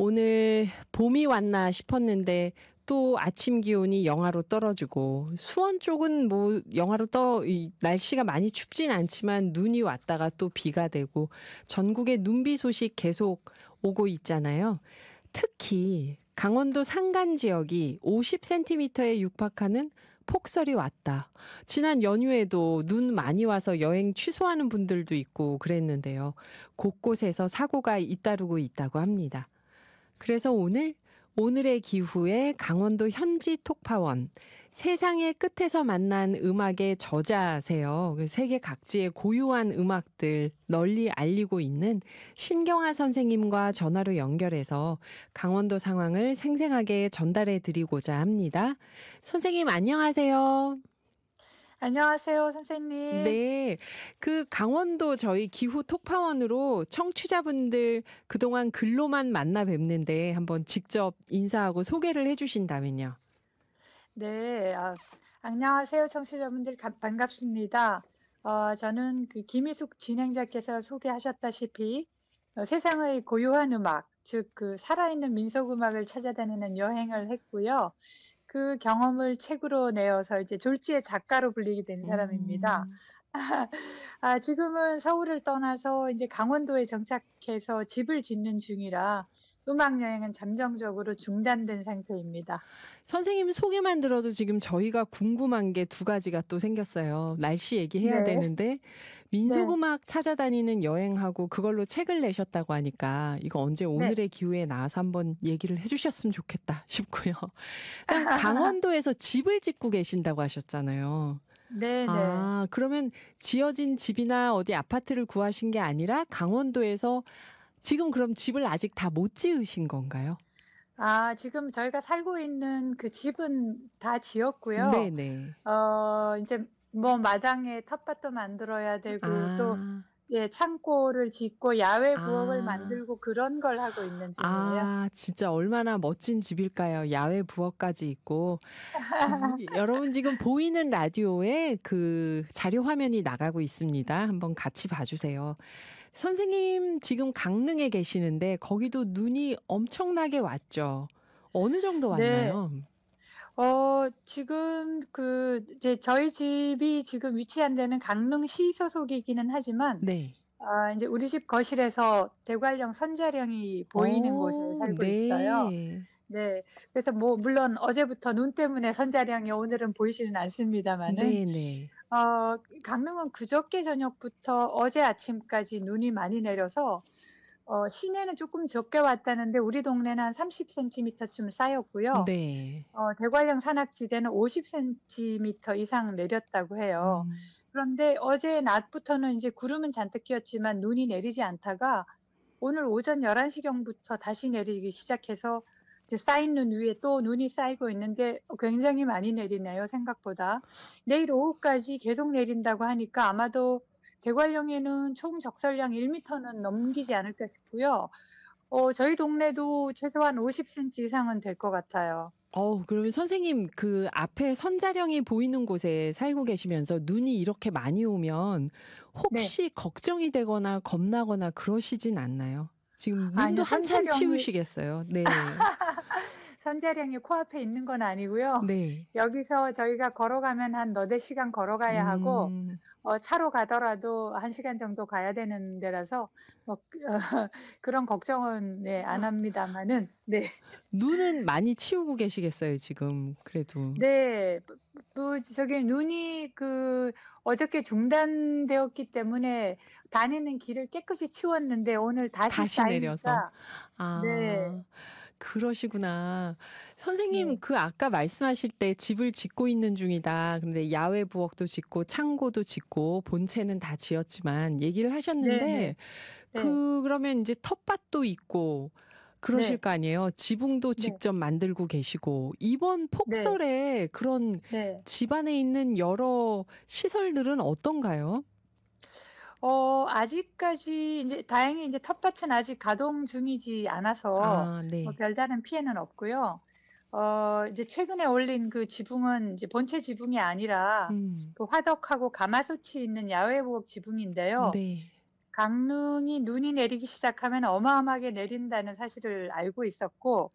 오늘 봄이 왔나 싶었는데 또 아침 기온이 영하로 떨어지고 수원 쪽은 뭐 영하로 날씨가 많이 춥진 않지만 눈이 왔다가 또 비가 되고 전국에 눈비 소식 계속 오고 있잖아요. 특히 강원도 산간 지역이 50cm에 육박하는 폭설이 왔다. 지난 연휴에도 눈 많이 와서 여행 취소하는 분들도 있고 그랬는데요. 곳곳에서 사고가 잇따르고 있다고 합니다. 그래서 오늘의 기후에 강원도 현지 톡파원, 세상의 끝에서 만난 음악의 저자세요. 세계 각지의 고유한 음악들 널리 알리고 있는 신경아 선생님과 전화로 연결해서 강원도 상황을 생생하게 전달해 드리고자 합니다. 선생님 안녕하세요. 안녕하세요, 선생님. 네. 강원도 저희 기후 톡파원으로 청취자분들 그동안 글로만 만나 뵙는데 한번 직접 인사하고 소개를 해 주신다면요. 네, 안녕하세요, 청취자분들 반갑습니다. 저는 김희숙 진행자께서 소개하셨다시피 세상의 고유한 음악, 즉 살아있는 민속음악을 찾아다니는 여행을 했고요. 그 경험을 책으로 내어서 이제 졸지의 작가로 불리게 된 사람입니다. 음. 지금은 서울을 떠나서 이제 강원도에 정착해서 집을 짓는 중이라 음악 여행은 잠정적으로 중단된 상태입니다. 선생님 소개만 들어도 지금 저희가 궁금한 게 두 가지가 또 생겼어요. 날씨 얘기해야 네, 되는데 네, 민속음악 찾아다니는 여행하고 그걸로 책을 내셨다고 하니까 이거 언제 네, 오늘의 기후에 나와서 한번 얘기를 해 주셨으면 좋겠다 싶고요. 그다음 강원도에서 집을 짓고 계신다고 하셨잖아요. 네, 네. 아, 그러면 지어진 집이나 어디 아파트를 구하신 게 아니라 강원도에서 지금 그럼 집을 아직 다 못 지으신 건가요? 지금 저희가 살고 있는 그 집은 다 지었고요. 네네. 이제 뭐 마당에 텃밭도 만들어야 되고 또 아. 예, 창고를 짓고 야외 부엌을 아. 만들고 그런 걸 하고 있는 중이에요. 아, 진짜 얼마나 멋진 집일까요? 야외 부엌까지 있고. 여러분 지금 보이는 라디오에 자료 화면이 나가고 있습니다. 한번 같이 봐 주세요. 선생님 지금 강릉에 계시는데 거기도 눈이 엄청나게 왔죠? 어느 정도 네. 왔나요? 지금 이제 저희 집이 지금 위치한 데는 강릉시 소속이기는 하지만 네. 이제 우리 집 거실에서 대관령 선자령이 보이는 곳에 살고 있어요. 네. 네. 그래서 뭐 물론 어제부터 눈 때문에 선자령이 오늘은 보이지는 않습니다마는 네네. 강릉은 그저께 저녁부터 어제 아침까지 눈이 많이 내려서 시내는 조금 적게 왔다는데 우리 동네는 한 30cm쯤 쌓였고요. 네. 대관령 산악지대는 50cm 이상 내렸다고 해요. 음. 그런데 어제 낮부터는 이제 구름은 잔뜩 끼었지만 눈이 내리지 않다가 오늘 오전 11시경부터 다시 내리기 시작해서 이제 쌓인 눈 위에 또 눈이 쌓이고 있는데 굉장히 많이 내리네요, 생각보다. 내일 오후까지 계속 내린다고 하니까 아마도 대관령에는 총 적설량 1m는 넘기지 않을까 싶고요. 저희 동네도 최소한 50cm 이상은 될 것 같아요. 그러면 선생님 앞에 선자령이 보이는 곳에 살고 계시면서 눈이 이렇게 많이 오면 네. 혹시 걱정이 되거나 겁나거나 그러시진 않나요? 지금 눈도 아니요. 한참 치우시겠어요. 네. 선자령이 코앞에 있는 건 아니고요. 네. 여기서 저희가 걸어가면 한 너댓 시간 걸어가야 하고 음. 차로 가더라도 1시간 정도 가야 되는 데라서 뭐 그런 걱정은 네 안 합니다마는 네. 눈은 많이 치우고 계시겠어요, 지금 그래도. 네. 저기 눈이 어저께 중단되었기 때문에 다니는 길을 깨끗이 치웠는데 오늘 다시 다시 내려서. 쌓이니까 네. 아. 그러시구나. 선생님 네. 아까 말씀하실 때 집을 짓고 있는 중이다. 근데 야외 부엌도 짓고 창고도 짓고 본체는 다 지었지만 얘기를 네네. 하셨는데 네. 그러면 이제 텃밭도 있고 그러실 네. 거 아니에요. 지붕도 네. 직접 만들고 계시고 이번 네. 폭설에 그런 네. 집 안에 있는 여러 시설들은 어떤가요? 아직까지 인제 다행히 인제 텃밭은 아직 가동 중이지 않아서 아, 뭐 네. 별다른 피해는 없고요. 이제 최근에 올린 그 지붕은 이제 본체 지붕이 아니라 음. 화덕하고 가마솥이 있는 야외 부엌 지붕인데요. 네. 강릉이 눈이 내리기 시작하면 어마어마하게 내린다는 사실을 알고 있었고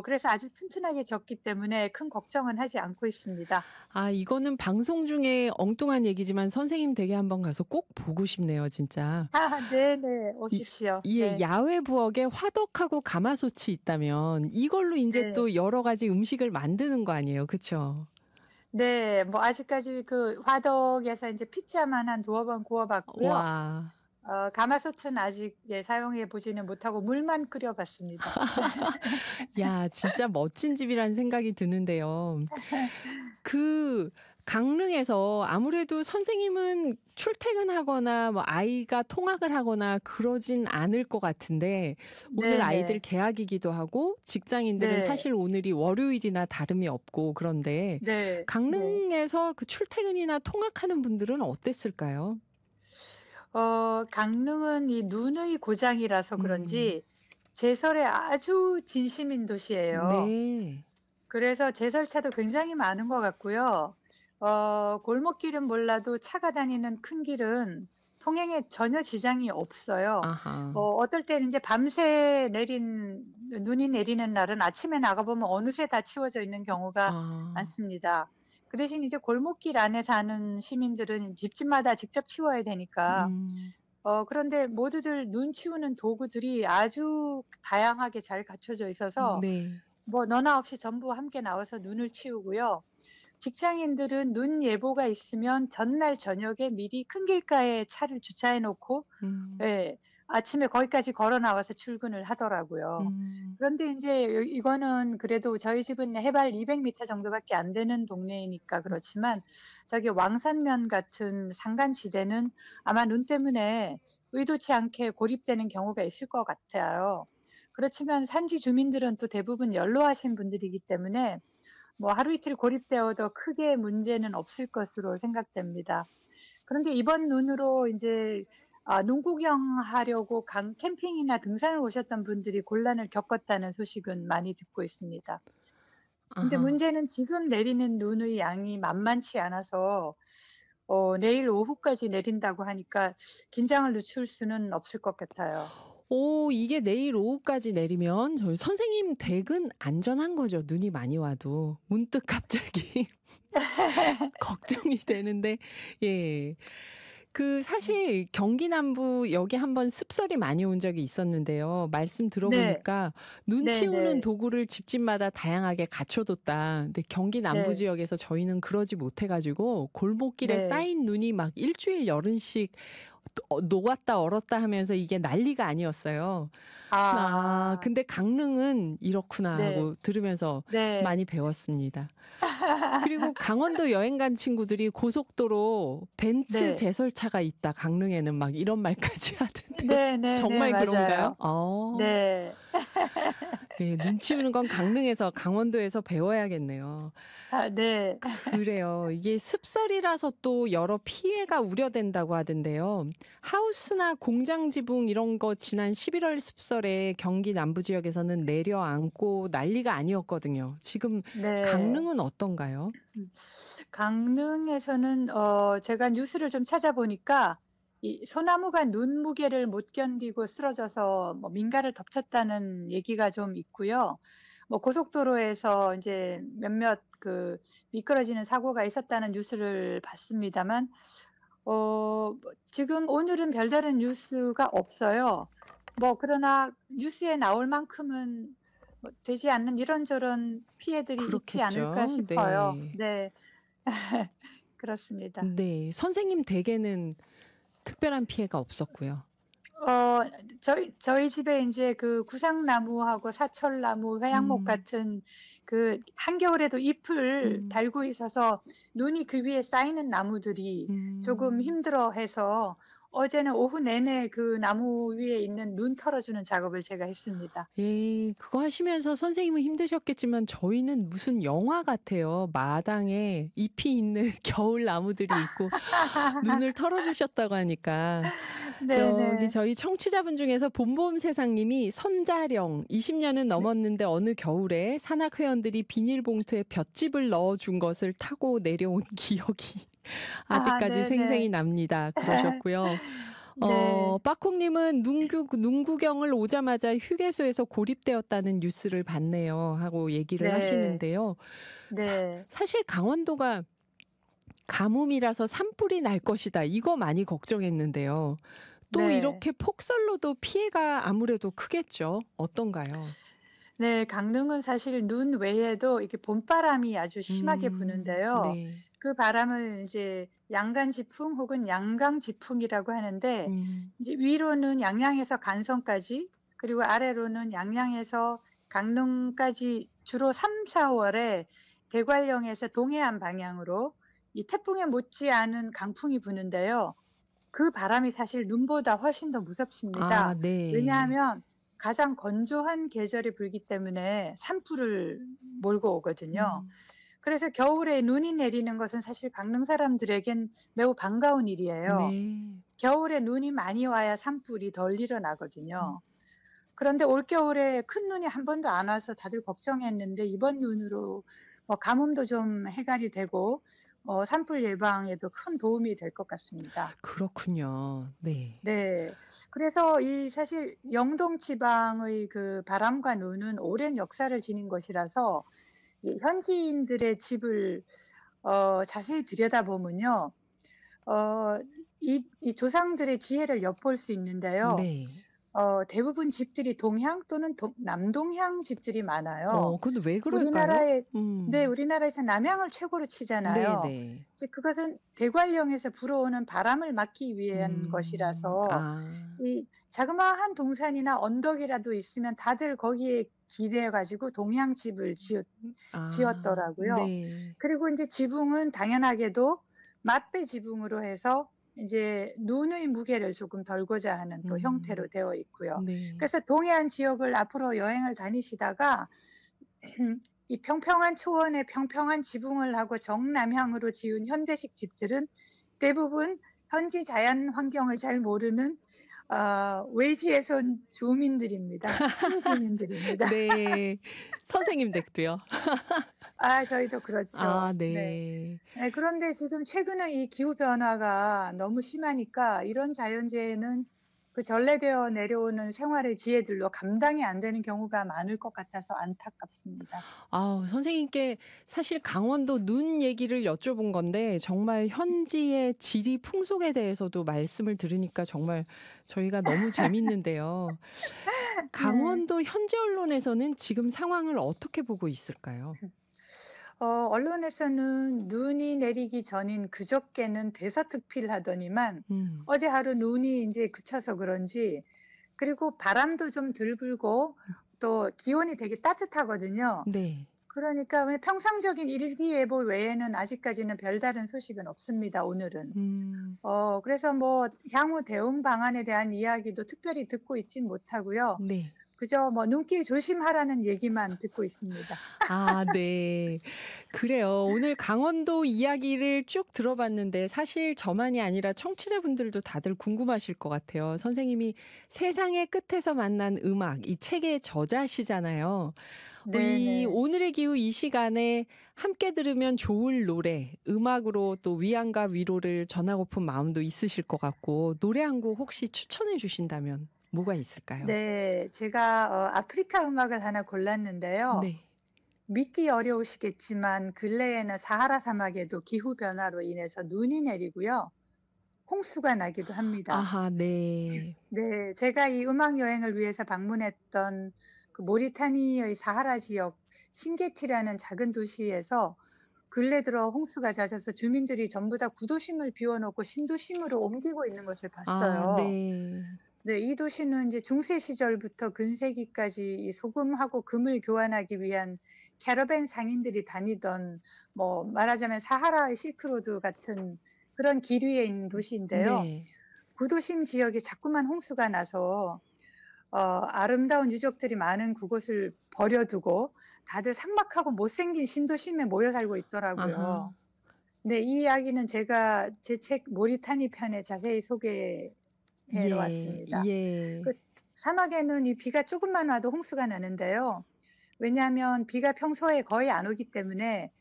그래서 아주 튼튼하게 졌기 때문에 큰 걱정은 하지 않고 있습니다. 아, 이거는 방송 중에 엉뚱한 얘기지만 선생님 댁에 한번 가서 꼭 보고 싶네요, 진짜. 네네. 이 오십시오. 예, 네. 야외 부엌에 화덕하고 가마솥이 있다면 이걸로 인제 네. 또 여러 가지 음식을 만드는 거 아니에요. 그쵸? 네. 뭐 아직까지 그 화덕에서 인제 피자만 한 두어 번 구워 봤고요. 와. 가마솥은 아직 사용해 보지는 못하고 물만 끓여 봤습니다. 야, 진짜 멋진 집이라는 생각이 드는데요. 그 강릉에서 아무래도 선생님은 출퇴근하거나 뭐 아이가 통학을 하거나 그러진 않을 것 같은데 오늘 아이들 네네. 개학이기도 하고 직장인들은 네. 사실 오늘이 월요일이나 다름이 없고 그런데 네. 네. 강릉에서 그 출퇴근이나 통학하는 분들은 어땠을까요? 강릉은 이 눈의 고장이라서 음. 그런지 제설에 아주 진심인 도시예요. 네. 그래서 제설차도 굉장히 많은 것 같고요. 골목길은 몰라도 차가 다니는 큰 길은 통행에 전혀 지장이 없어요. 아하. 어떨 때는 이제 밤새 눈이 내리는 날은 아침에 나가 보면 어느새 다 치워져 있는 경우가 아. 많습니다. 그 대신 이제 골목길 안에 사는 시민들은 집집마다 직접 치워야 되니까 음. 그런데 모두들 눈 치우는 도구들이 아주 다양하게 잘 갖춰져 있어서 네. 뭐 너나 없이 전부 함께 나와서 눈을 치우고요. 직장인들은 눈 예보가 있으면 전날 저녁에 미리 큰 길가에 차를 주차해 놓고 음. 예 아침에 거기까지 걸어 나와서 출근을 하더라고요. 음. 그런데 인제 이거는 그래도 저희 집은 해발 200 미터 정도밖에 안 되는 동네이니까 그렇지만 저기 왕산면 같은 산간지대는 아마 눈 때문에 의도치 않게 고립되는 경우가 있을 것 같아요. 그렇지만 산지 주민들은 또 대부분 연로하신 분들이기 때문에 뭐 하루 이틀 고립되어도 크게 문제는 없을 것으로 생각됩니다. 그런데 이번 눈으로 인제 눈 구경하려고 캠핑이나 등산을 오셨던 분들이 곤란을 겪었다는 소식은 많이 듣고 있습니다. 근데 아하. 문제는 지금 내리는 눈의 양이 만만치 않아서 내일 오후까지 내린다고 하니까 긴장을 늦출 수는 없을 것 같아요. 오, 이게 내일 오후까지 내리면 저희 선생님 댁은 안전한 거죠, 눈이 많이 와도. 문득 갑자기 걱정이 되는데 예. 그 사실 경기 남부 여기 한번 습설이 많이 온 적이 있었는데요. 말씀 네. 들어보니까 눈 치우는 네네. 도구를 집집마다 다양하게 갖춰 뒀다. 근데 경기 남부 네. 지역에서 저희는 그러지 못해 가지고 골목길에 네. 쌓인 눈이 막 일 주일 열흘씩 녹았다 얼었다 하면서 이게 난리가 아니었어요. 아, 아. 근데 강릉은 이렇구나 네. 하고 들으면서 네. 많이 배웠습니다. 그리고 강원도 여행 간 친구들이 고속도로 벤츠 네. 제설차가 있다, 강릉에는 막 이런 말까지 하던데 네네네. 정말 그런가요? 맞아요. 어. 네. 예, 눈 치우는 건 강릉에서 강원도에서 배워야겠네요. 네. 그래요. 이게 습설이라서 또 여러 피해가 우려된다고 하던데요. 하우스나 공장 지붕 이런 거 지난 11월 습설에 경기 남부 지역에서는 내려앉고 난리가 아니었거든요. 지금 네. 강릉은 어떤가요? 강릉에서는 제가 뉴스를 좀 찾아보니까 이 소나무가 눈 무게를 못 견디고 쓰러져서 뭐 민가를 덮쳤다는 얘기가 좀 있고요. 뭐 고속도로에서 인제 몇몇 미끄러지는 사고가 있었다는 뉴스를 봤습니다만 뭐 지금 오늘은 별다른 뉴스가 없어요. 뭐 그러나 뉴스에 나올 만큼은 뭐 되지 않는 이런저런 피해들이 있지 않을까 그렇겠죠. 싶어요. 네. 네. 그렇습니다. 네. 선생님 댁에는 특별한 피해가 없었고요. 어 저희 집에 인제 구상나무하고 사철나무, 회양목 음. 같은 한겨울에도 잎을 음. 달고 있어서 눈이 그 위에 쌓이는 나무들이 조금 음. 힘들어해서 어제는 오후 내내 그 나무 위에 있는 눈 털어주는 작업을 제가 했습니다. 예. 그거 하시면서 선생님은 힘드셨겠지만 저희는 무슨 영화 같아요. 마당에 잎이 있는 겨울 나무들이 있고 눈을 털어 주셨다고 하니까. 여기 네네. 저희 청취자분 중에서 봄봄 세상님이 선자령 20 년은 네. 넘었는데 어느 겨울에 산악 회원들이 비닐봉투에 볏짚을 넣어 준 것을 타고 내려온 기억이 아직까지 생생히 네네. 납니다. 그러셨고요. 네. 빠콩님은 눈 구경을 오자마자 휴게소에서 고립되었다는 뉴스를 봤네요. 하고 얘기를 네. 하시는데요. 네. 사실 강원도가 가뭄이라서 산불이 날 것이다. 이거 많이 걱정했는데요. 또 네. 이렇게 폭설로도 피해가 아무래도 크겠죠. 어떤가요? 네. 강릉은 사실 눈 외에도 이렇게 봄바람이 아주 심하게 부는데요. 네. 그 바람을 이제 양간지풍 혹은 양강지풍이라고 하는데, 음. 이제 위로는 양양에서 간선까지, 그리고 아래로는 양양에서 강릉까지 주로 3-4 월에 대관령에서 동해안 방향으로 이 태풍에 못지않은 강풍이 부는데요. 그 바람이 사실 눈보다 훨씬 더 아 무섭습니다. 네. 왜냐하면 가장 건조한 계절이 불기 때문에 산불을 몰고 오거든요. 음. 그래서 겨울에 눈이 내리는 것은 사실 강릉 사람들에겐 매우 반가운 일이에요. 네. 겨울에 눈이 많이 와야 산불이 덜 음. 일어나거든요. 그런데 올겨울에 큰 눈이 한 번도 안 와서 다들 걱정했는데, 이번 눈으로 가뭄도 좀 해결이 되고 산불 예방에도 큰 도움이 될 것 같습니다. 그렇군요. 네. 네. 그래서 이 사실 영동 지방의 그 바람과 눈은 오랜 역사를 지닌 것이라서 이 현지인들의 집을 자세히 들여다보면요. 어 이 조상들의 지혜를 엿볼 수 있는데요. 네. 대부분 집들이 동향 또는 남동향 집들이 많아요. 근데 왜 그럴까요? 우리나라에 네, 음. 우리나라에서 남향을 최고로 치잖아요. 네네. 즉 그것은 대관령에서 불어오는 바람을 막기 위한 음. 것이라서, 아. 이 자그마한 동산이나 언덕이라도 있으면 다들 거기에 기대어 가지고 동향집을 아. 지었더라고요. 네. 그리고 인제 지붕은 당연하게도 맞배 지붕으로 해서 이제 눈의 무게를 조금 덜고자 하는 또 형태로 음. 되어 있고요. 네. 그래서 동해안 지역을 앞으로 여행을 다니시다가 이 평평한 초원에 평평한 지붕을 하고 정남향으로 지은 현대식 집들은 대부분 현지 자연 환경을 잘 모르는 외지에서 온 주민들입니다. 신주민들입니다. 네. 선생님 댁도요? 저희도 그렇죠. 아 네. 네. 네, 그런데 지금 최근에 이 기후 변화가 너무 심하니까 이런 자연재해는 그 전래되어 내려오는 생활의 지혜들로 감당이 안 되는 경우가 많을 것 같아서 안타깝습니다. 선생님께 사실 강원도 눈 얘기를 여쭤본 건데 정말 현지의 지리 풍속에 대해서도 말씀을 들으니까 정말 저희가 너무 재밌는데요. 네. 강원도 현지 언론에서는 지금 상황을 어떻게 보고 있을까요? 언론에서는 눈이 내리기 전인 그저께는 대서특필하더니만 음. 어제 하루 눈이 이제 그쳐서 그런지, 그리고 바람도 좀 덜 불고 또 기온이 되게 따뜻하거든요. 네. 그러니까 왜 평상적인 일기예보 외에는 아직까지는 별다른 소식은 없습니다, 오늘은. 음. 그래서 향후 대응 방안에 대한 이야기도 특별히 듣고 있진 못하고요. 네. 그저 눈길 조심하라는 얘기만 듣고 있습니다. 아 네. 그래요. 오늘 강원도 이야기를 쭉 들어봤는데 사실 저만이 아니라 청취자분들도 다들 궁금하실 것 같아요. 선생님이 세상의 끝에서 만난 음악 이 책의 저자시잖아요. 이 네네. 오늘의 기후 이 시간에 함께 들으면 좋을 노래, 음악으로 또 위안과 위로를 전하고픈 마음도 있으실 것 같고 노래 한 곡 혹시 추천해 주신다면 뭐가 있을까요? 네. 제가 아프리카 음악을 하나 골랐는데요. 네. 믿기 어려우시겠지만 근래에는 사하라 사막에도 기후 변화로 인해서 눈이 내리고요. 홍수가 나기도 합니다. 아하 네. 네. 제가 이 음악 여행을 위해서 방문했던 그 모리타니의 사하라 지역 신게티라는 작은 도시에서 근래 들어 홍수가 잦아서 주민들이 전부 다 구도심을 비워 놓고 신도심으로 옮기고 있는 것을 아 봤어요. 네. 네. 이 도시는 이제 중세 시절부터 근세기까지 이 소금하고 금을 교환하기 위한 캐러밴 상인들이 다니던, 말하자면 사하라의 실크로드 같은 그런 길 위에 있는 도시인데요. 네. 구도심 지역에 자꾸만 홍수가 나서 아름다운 유적들이 많은 그곳을 버려두고 다들 삭막하고 못생긴 신도심에 모여 살고 아하. 있더라고요. 네. 이 이야기는 제가 제 책 모리타니 편에 자세히 소개해 예. 놓았습니다. 예. 그 사막에는 이 비가 조금만 와도 홍수가 나는데요. 왜냐하면 비가 평소에 거의 안 오기 때문에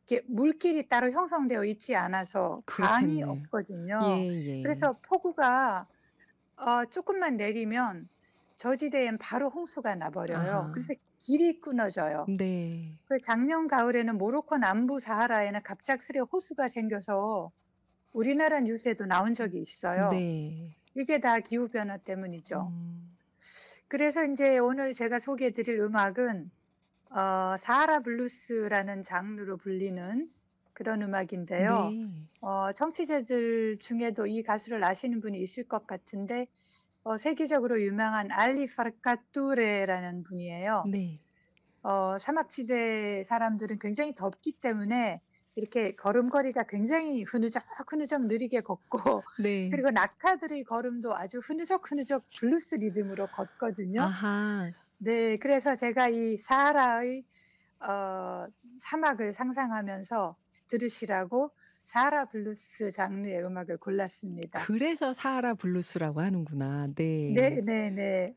이렇게 물길이 따로 형성되어 있지 않아서 강이 그렇겠네요. 없거든요. 예예. 그래서 폭우가 조금만 내리면 저지대엔 바로 홍수가 나버려요. 아하. 그래서 길이 끊어져요. 네. 작년 가을에는 모로코 남부 사하라에는 갑작스레 호수가 생겨서 우리나라 뉴스에도 나온 적이 있어요. 네. 이게 다 기후 변화 때문이죠. 음. 그래서 인제 오늘 제가 소개해 드릴 음악은 사하라 블루스라는 장르로 불리는 그런 음악인데요. 네. 청취자들 중에도 이 가수를 아시는 분이 있을 것 같은데 세계적으로 유명한 알리 파르카투레라는 분이에요. 네. 사막지대 사람들은 굉장히 덥기 때문에 이렇게 걸음걸이가 굉장히 흐느적흐느적 느리게 걷고 네. 그리고 낙타들의 걸음도 아주 흐느적흐느적 블루스 리듬으로 걷거든요. 아하. 네. 그래서 제가 이 사하라의 사막을 상상하면서 들으시라고 사하라 블루스 장르의 음악을 골랐습니다. 그래서 사하라 블루스라고 하는구나. 네. 네네네.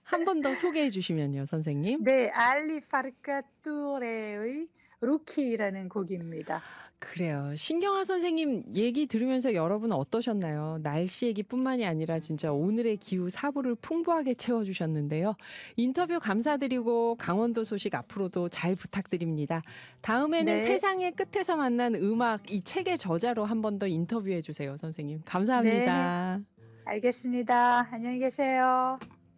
한 번 더 소개해 주시면요, 선생님. 네. 알리 파르카투레의 루키라는 곡입니다. 그래요. 신경화 선생님 얘기 들으면서 여러분은 어떠셨나요? 날씨 얘기뿐만이 아니라 진짜 오늘의 기후 사부를 풍부하게 채워주셨는데요. 인터뷰 감사드리고 강원도 소식 앞으로도 잘 부탁드립니다. 다음에는 네. 세상의 끝에서 만난 음악 이 책의 저자로 한 번 더 인터뷰해 주세요, 선생님. 네. 감사합니다. 알겠습니다. 안녕히 계세요.